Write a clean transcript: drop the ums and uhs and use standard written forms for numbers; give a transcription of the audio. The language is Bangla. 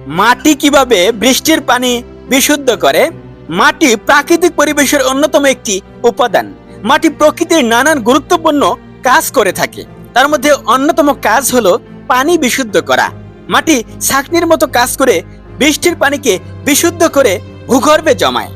মাটি কিভাবে বৃষ্টির পানি বিশুদ্ধ করে? মাটি প্রাকৃতিক পরিবেশের অন্যতম একটি উপাদান। মাটি প্রকৃতির নানান গুরুত্বপূর্ণ কাজ করে থাকে। তার মধ্যে অন্যতম কাজ হলো পানি বিশুদ্ধ করা। মাটি ছাঁকনির মতো কাজ করে বৃষ্টির পানিকে বিশুদ্ধ করে ভূগর্ভে জমায়।